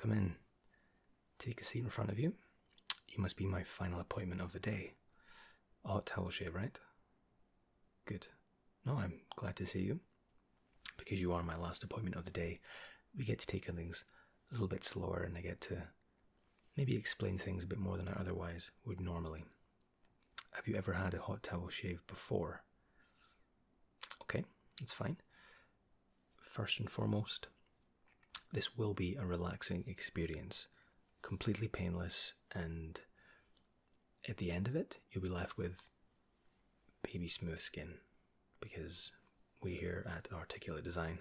come in. Take a seat in front of you. You must be my final appointment of the day. A hot towel shave, right? Good. No, I'm glad to see you. Because you are my last appointment of the day, we get to take things a little bit slower, and I get to maybe explain things a bit more than I otherwise would normally. Have you ever had a hot towel shave before? Okay, that's fine. First and foremost, this will be a relaxing experience, completely painless, and at the end of it, you'll be left with baby smooth skin, because we here at Articulate Design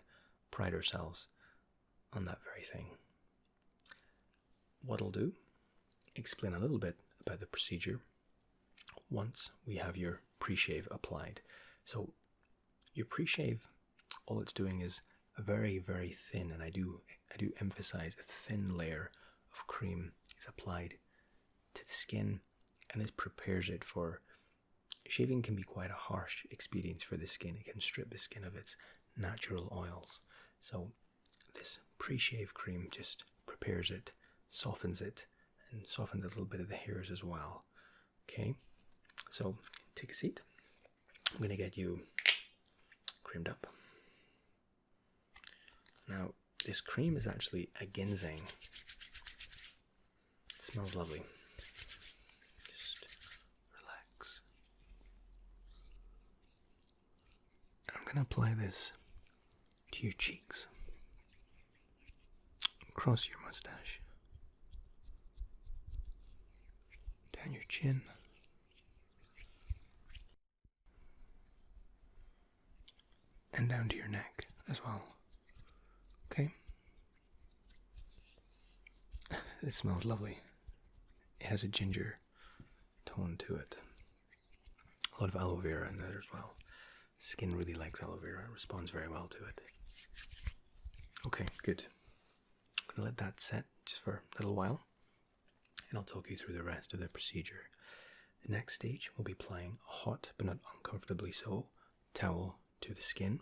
pride ourselves on that very thing. What I'll do, explain a little bit about the procedure once we have your pre-shave applied. So your pre-shave, all it's doing is a very, very thin, and I do emphasize a thin layer of cream is applied to the skin, and this prepares it for shaving. Can be quite a harsh experience for the skin. It can strip the skin of its natural oils. So this pre-shave cream just prepares it, softens it, and softens a little bit of the hairs as well. Okay, so take a seat. I'm going to get you creamed up. Now, this cream is actually a ginseng. It smells lovely. Just relax. And I'm going to apply this to your cheeks, across your mustache, down your chin, and down to your neck as well. Okay? It smells lovely. It has a ginger tone to it. A lot of aloe vera in there as well. Skin really likes aloe vera. It responds very well to it. Okay, good. I'm going to let that set just for a little while, and I'll talk you through the rest of the procedure. The next stage, we'll be applying a hot, but not uncomfortably so, towel to the skin.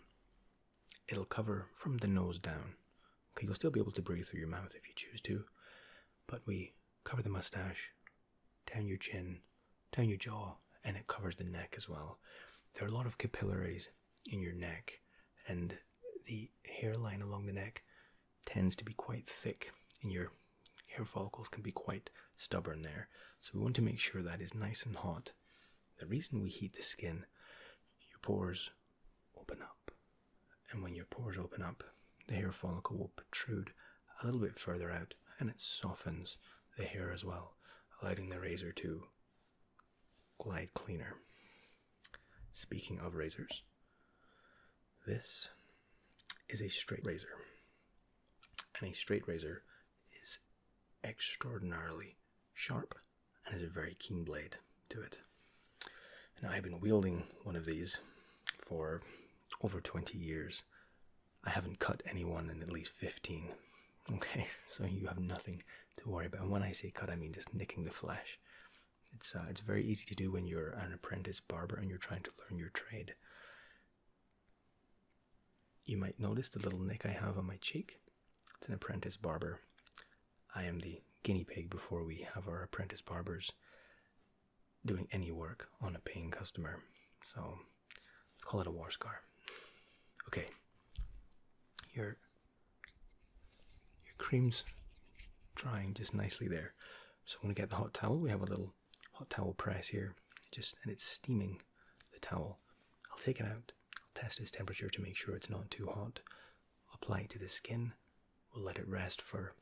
It'll cover from the nose down. Okay, you'll still be able to breathe through your mouth if you choose to, but we cover the mustache, down your chin, down your jaw, and it covers the neck as well. There are a lot of capillaries in your neck, and the hairline along the neck tends to be quite thick, and your hair follicles can be quite stubborn there. So we want to make sure that is nice and hot. The reason we heat the skin, your pores open up. And when your pores open up, the hair follicle will protrude a little bit further out, and it softens the hair as well, allowing the razor to glide cleaner. Speaking of razors, this is a straight razor, and a straight razor is extraordinarily sharp and has a very keen blade to it. Now, I've been wielding one of these for over 20 years. I haven't cut anyone in at least 15. Okay, so you have nothing to worry about. And when I say cut, I mean just nicking the flesh. It's very easy to do when you're an apprentice barber and you're trying to learn your trade. You might notice the little nick I have on my cheek. It's an apprentice barber. I am the guinea pig before we have our apprentice barbers doing any work on a paying customer. So let's call it a war scar. Okay. Your cream's drying just nicely there. So I'm going to get the hot towel. We have a little hot towel press here, and it's steaming the towel. I'll take it out. I'll test its temperature to make sure it's not too hot. I'll apply it to the skin. We'll let it rest for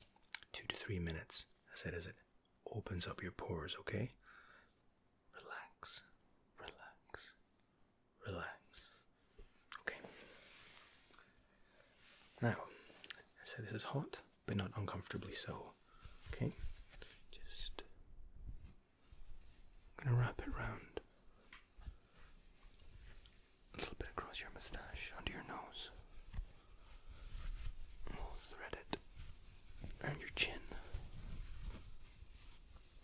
2 to 3 minutes. I said as it opens up your pores, okay? Relax, relax, relax. Okay. Now, I said this is hot, but not uncomfortably so. Okay? Just I'm gonna wrap it round. A little bit across your mustache, under your nose. We'll thread it around your chin.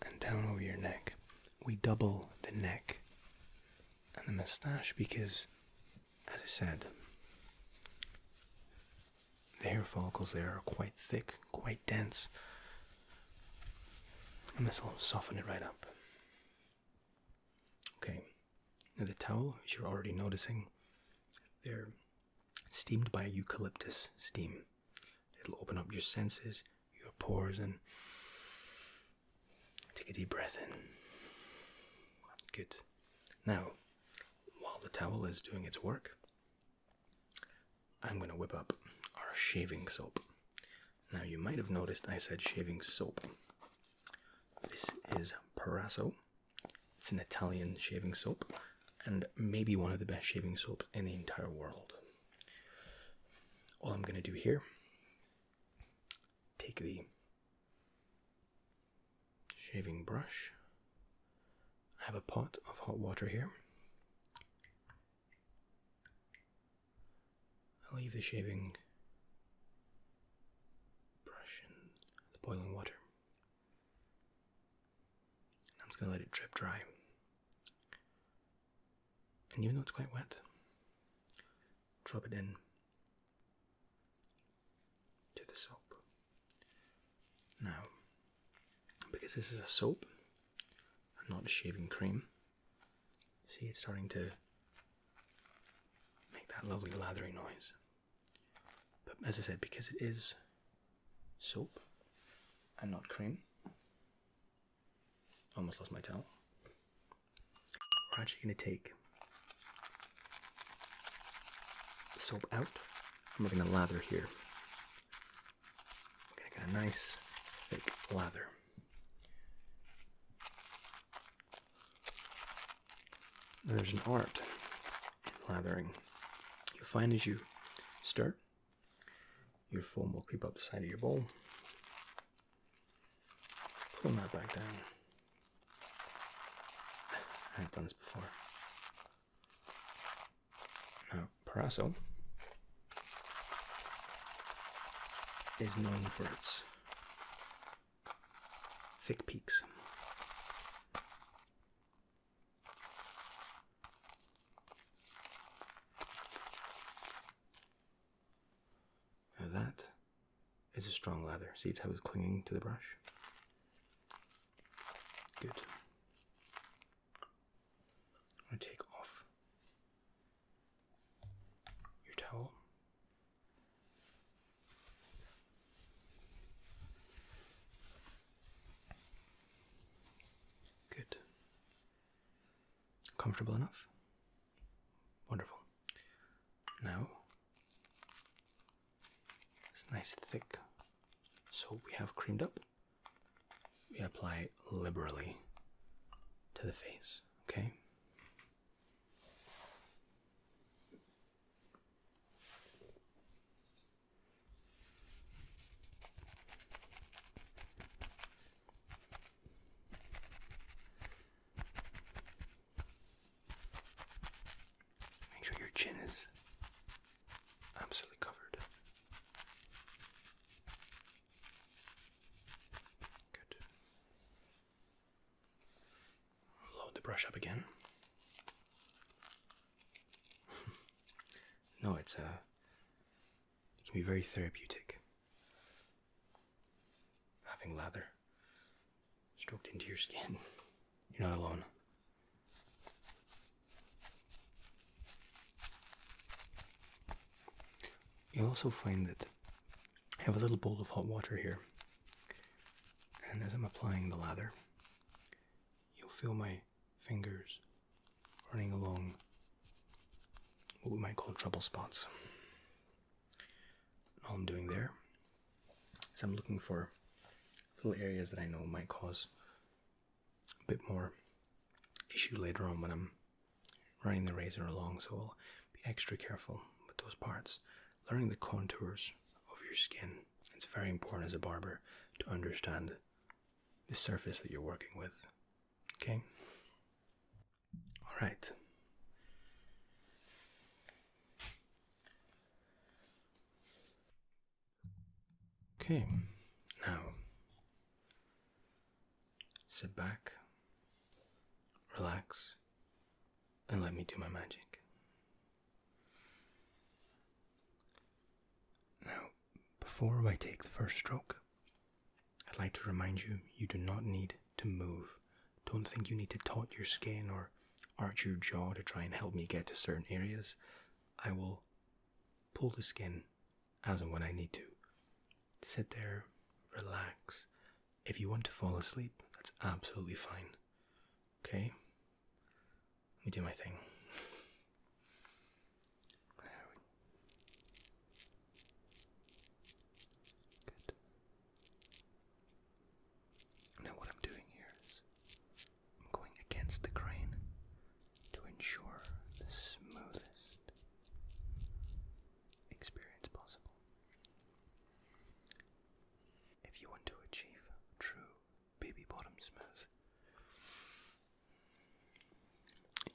And down over your neck. We double the neck and the mustache because, as I said, the hair follicles there are quite thick, quite dense, And this will soften it right up. Okay, now the towel, as you're already noticing, they're steamed by eucalyptus steam. It'll open up your senses, your pores, and take a deep breath in. Good. Now, while the towel is doing its work, I'm going to whip up our shaving soap. Now, you might have noticed I said shaving soap. This is Parasso. It's an Italian shaving soap, and maybe one of the best shaving soaps in the entire world. All I'm going to do here, take the shaving brush. I have a pot of hot water here. I'll leave the shaving brush in the boiling water. I'm just going to let it drip dry. And even though it's quite wet, drop it in to the soap. Now, because this is a soap, and not a shaving cream, see it's starting to make that lovely lathery noise. But as I said, because it is soap and not cream, almost lost my towel, we're actually going to take the soap out and we're going to lather here. We're going to get a nice thick lather. There's an art in lathering. You'll find as you stir, your foam will creep up the side of your bowl. Pull that back down. I've done this before. Now, Parasso is known for its thick peaks. Now that is a strong lather. See how it's clinging to the brush? Good. I'm going to take off your towel. Good. Comfortable enough? Wonderful. Now, this nice thick soap we have creamed up, we apply liberally to the face, okay? Make sure your chin is absolutely covered. Good. Load the brush up again. No, it can be very therapeutic. Having lather stroked into your skin. You're not alone. You'll also find that I have a little bowl of hot water here, and as I'm applying the lather, you'll feel my fingers running along what we might call trouble spots. All I'm doing there is I'm looking for little areas that I know might cause a bit more issue later on when I'm running the razor along, so I'll be extra careful with those parts. Learning the contours of your skin, it's very important as a barber to understand the surface that you're working with. Okay? Alright. Okay, now sit back, relax, and let me do my magic. Now, before I take the first stroke, I'd like to remind you, you do not need to move. Don't think you need to taut your skin or arch your jaw to try and help me get to certain areas. I will pull the skin as and when I need to. Sit there, relax. If you want to fall asleep, that's absolutely fine. Okay? Let me do my thing. Good. Now what I'm doing here is I'm going against the grain to ensure the smoothest experience possible. If you want to achieve true baby bottom smooth,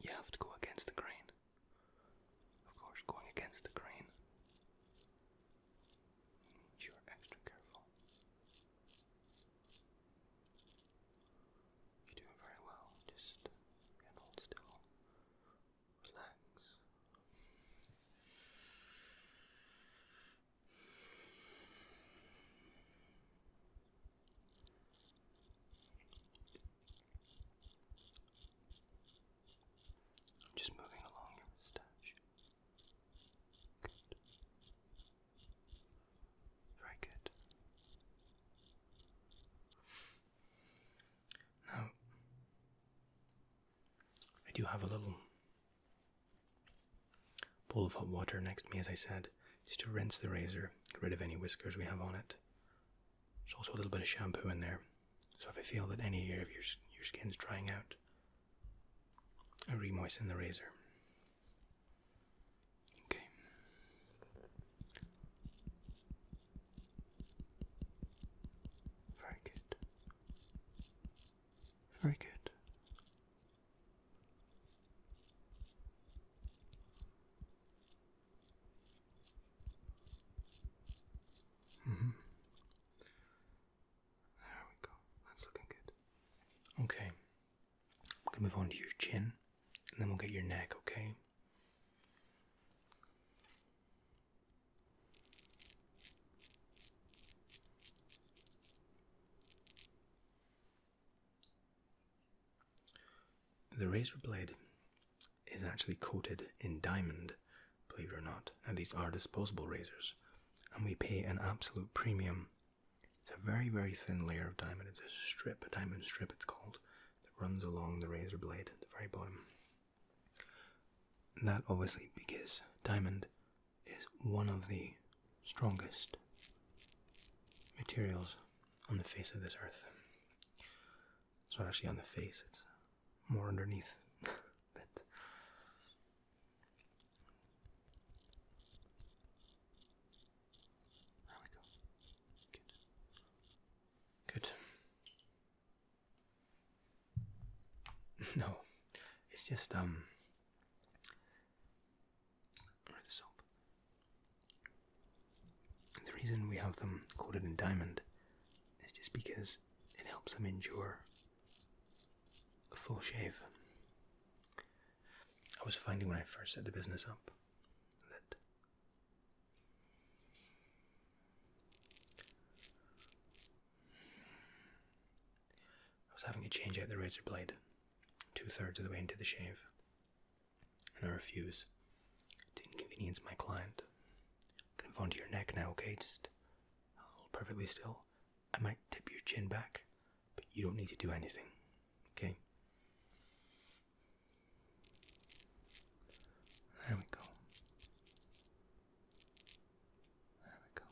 you have to go against the grain. Of course, going against the grain means you're extra careful. You're doing very well. Just hold still. Relax. Just moving along your moustache. Good. Very good. Now, I do have a little bowl of hot water next to me, as I said, just to rinse the razor, get rid of any whiskers we have on it. There's also a little bit of shampoo in there, so if I feel that any area of your skin's drying out, I re-moisten the razor. Okay. Very good. Very good. There we go. That's looking good. Okay. I'm gonna move on to your chin, and then we'll get your neck, okay? The razor blade is actually coated in diamond, believe it or not. Now these are disposable razors, and we pay an absolute premium. It's a very, very thin layer of diamond. It's a strip, a diamond strip it's called, that runs along the razor blade at the very bottom. And that obviously because diamond is one of the strongest materials on the face of this earth. It's not actually on the face, it's more underneath. But there we go. Good. Good. No, it's just where's the soap? And the reason we have them coated in diamond is just because it helps them endure a full shave. I was finding when I first set the business up that I was having to change out the razor blade 2/3 of the way into the shave, and I refuse to inconvenience my client. I'm gonna move on to your neck now, okay? Just hold perfectly still. I might tip your chin back, but you don't need to do anything, okay? There we go. There we go.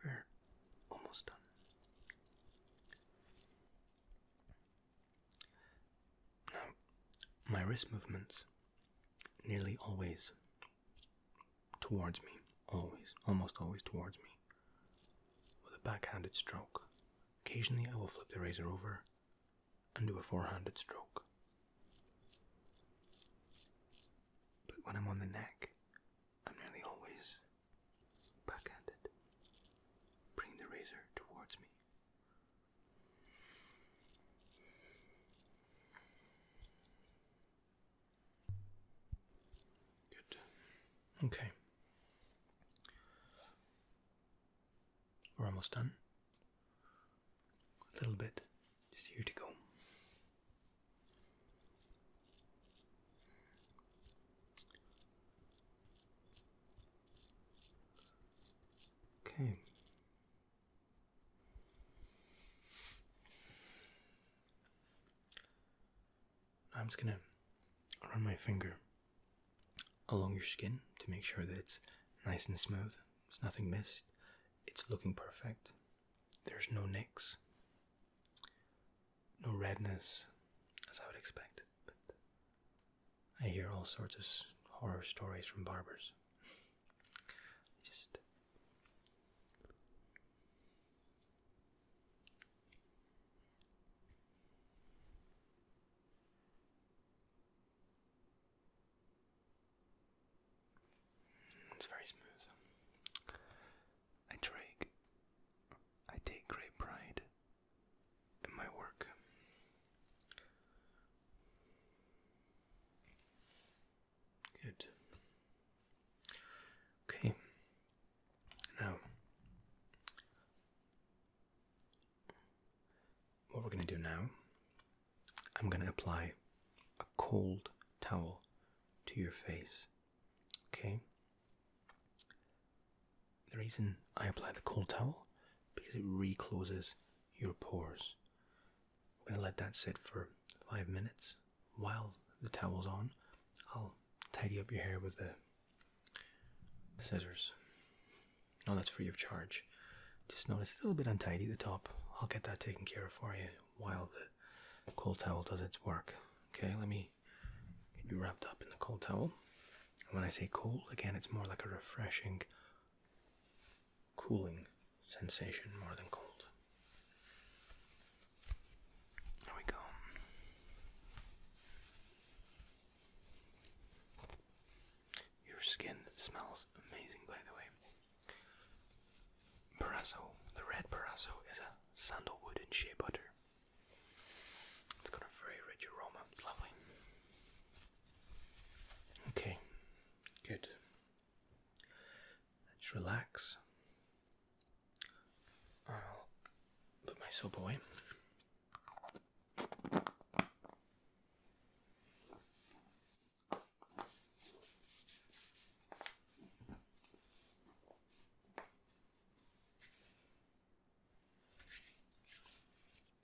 We're almost done. Now, my wrist movements nearly always towards me, always, almost always towards me, with a backhanded stroke. Occasionally I will flip the razor over and do a forehanded stroke. But when I'm on the neck, I'm nearly always backhanded, bringing the razor towards me. Good. Okay. We're almost done. A little bit, just here to go. Okay. I'm just gonna run my finger along your skin to make sure that it's nice and smooth. There's nothing missed. It's looking perfect. There's no nicks. No redness, as I would expect. But I hear all sorts of horror stories from barbers. Just it's very smooth. I take great pride in my work. Good. Okay. Now, what we're going to do now, I'm going to apply a cold towel to your face. Okay? The reason I apply the cold towel, because it recloses your pores. We're going to let that sit for 5 minutes. While the towel's on, I'll tidy up your hair with the scissors. No, that's free of charge. Just notice it's a little bit untidy at the top. I'll get that taken care of for you while the cold towel does its work. Okay, let me get you wrapped up in the cold towel. And when I say cold, again, it's more like a refreshing, cooling sensation more than cold. There we go. Your skin smells amazing, by the way. Parasso, the red Parasso, is a sandalwood and shea butter. It's got a very rich aroma. It's lovely. Okay, good. Let's relax. I'll put my soap away.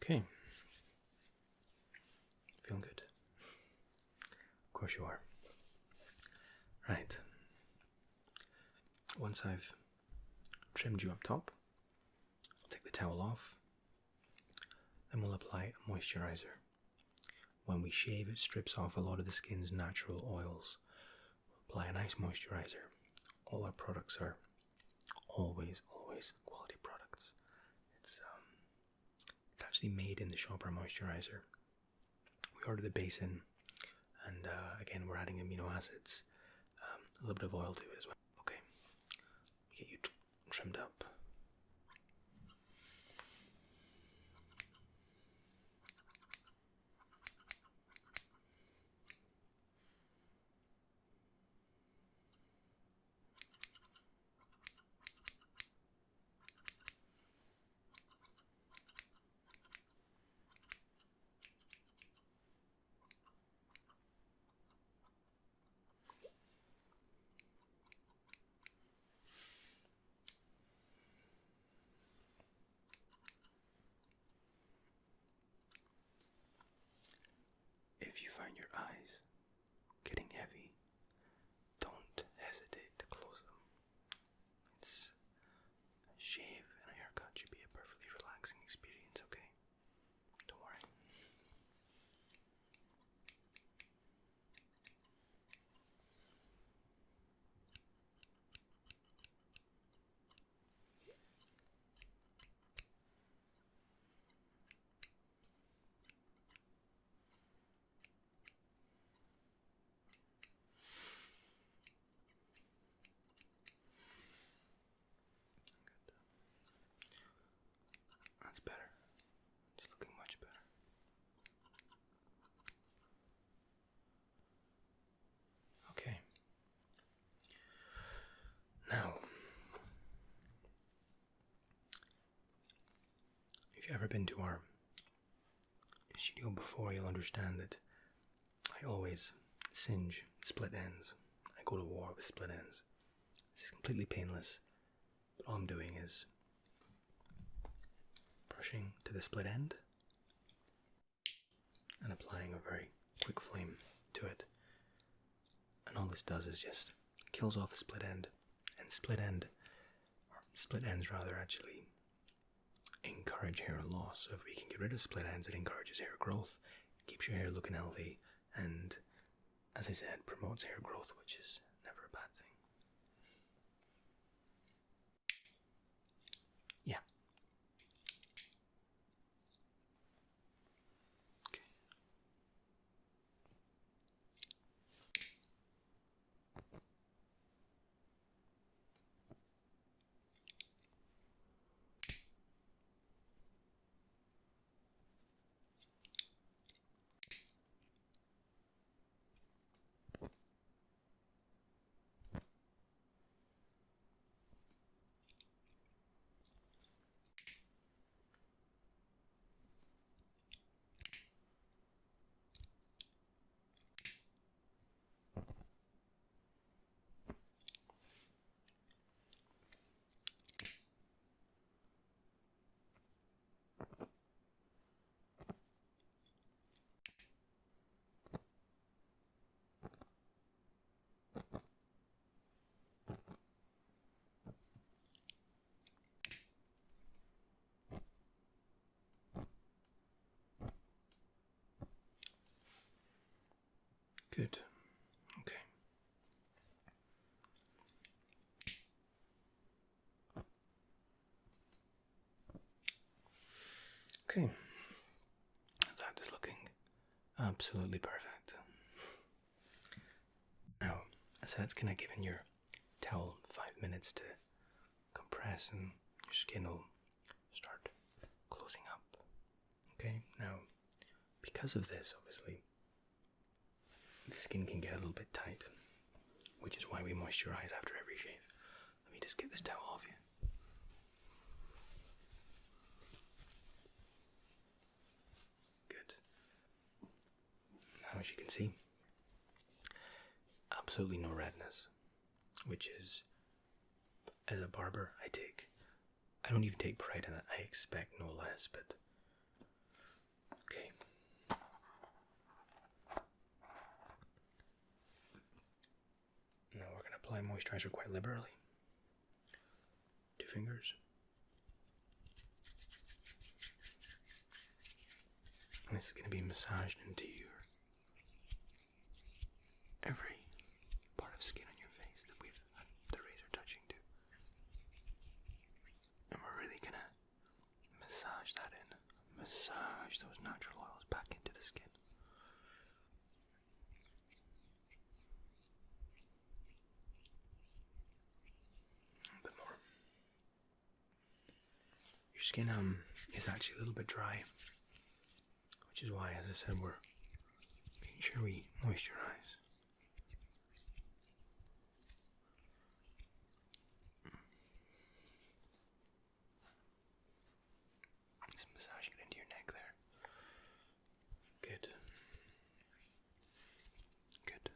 Okay. Feeling good? Of course you are. Right. Once I've trimmed you up top, I'll take the towel off. Then we'll apply a moisturizer. When we shave, it strips off a lot of the skin's natural oils. We'll apply a nice moisturizer. All our products are always quality products. It's actually made in the shop, our moisturizer. We order the base in, and again, we're adding amino acids, a little bit of oil to it as well. Okay, get you trimmed up. If you find your eyes getting heavy, don't hesitate to close them. It's a shave and a haircut should be a perfectly relaxing experience, okay? Don't worry. If you've ever been to our studio before, you'll understand that I always singe split ends. I go to war with split ends. This is completely painless, but all I'm doing is brushing to the split end and applying a very quick flame to it. And all this does is just kills off the split end, and split ends rather, actually encourage hair loss. So if we can get rid of split ends, it encourages hair growth, keeps your hair looking healthy, and, as I said, promotes hair growth, which is never a bad thing. Yeah. Okay. Good. Okay. Okay. That is looking absolutely perfect. Now, I said it's gonna give in your towel 5 minutes to compress and your skin will start closing up. Okay, now, because of this, obviously, the skin can get a little bit tight, which is why we moisturize after every shave. Let me just get this towel off you. Good. Now, as you can see, absolutely no redness, which is, as a barber, I don't even take pride in it. I expect no less, but okay. Now we're going to apply moisturizer quite liberally. 2 fingers. And this is going to be massaged into every part of skin on your face that we've had the razor touching to. And we're really going to massage that in. Massage those natural oils back into the skin. A bit more. Your skin is actually a little bit dry, which is why, as I said, we're making sure we moisturize. Just massaging it into your neck there. Good. Good.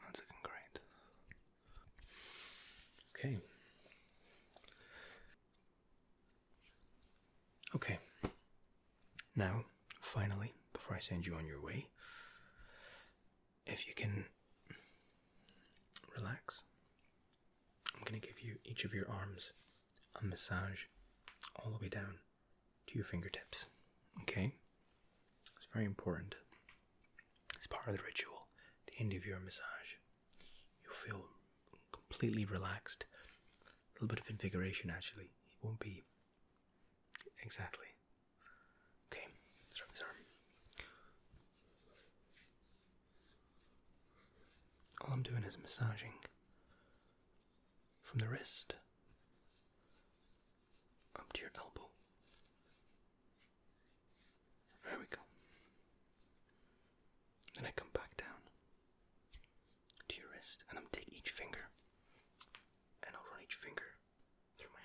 That's looking great. Okay. Okay. Now, finally, before I send you on your way, if you can relax, I'm going to give you each of your arms a massage all the way down to your fingertips. Okay? It's very important. It's part of the ritual. At the end of your massage, you'll feel completely relaxed. A little bit of invigoration, actually. It won't be exactly. Okay, let's start this arm. All I'm doing is massaging from the wrist up to your elbow. There we go. Then I come back down to your wrist, and I'm taking each finger, and I'll run each finger through my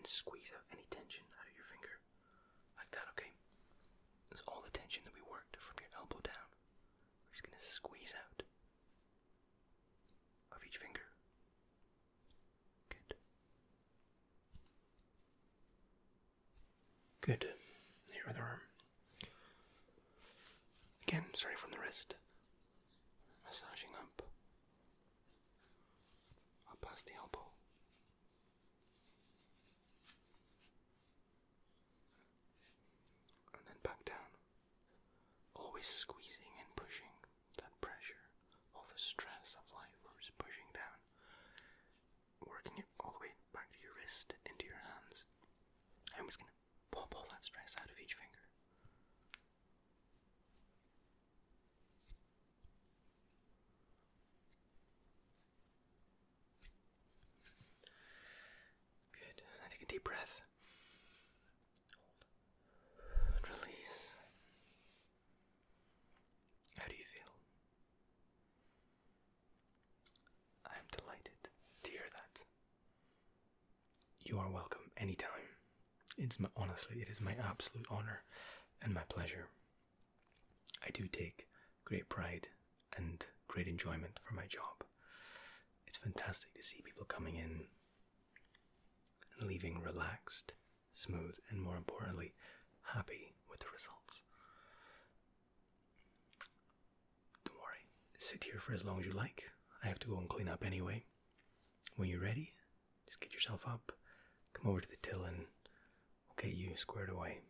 squeeze out any tension out of your finger. Like that, okay? That's all the tension that we worked from your elbow down. We're just gonna squeeze out of each finger. Good. Good. Your other arm. Again, starting from the wrist. Massaging up past the elbow. And then back down. Always squeezing and pushing that pressure, all the stress of life, we're just pushing down. Working it all the way back to your wrist, into your hands. I'm just going to pop all that stress out of each finger. Good. Now take a deep breath. Hold. And release. How do you feel? I'm delighted to hear that. You are welcome anytime. Honestly, it is my absolute honor and my pleasure. I do take great pride and great enjoyment from my job. It's fantastic to see people coming in and leaving relaxed, smooth, and more importantly, happy with the results. Don't worry, sit here for as long as you like. I have to go and clean up anyway. When you're ready, just get yourself up, come over to the till and we'll get you squared away.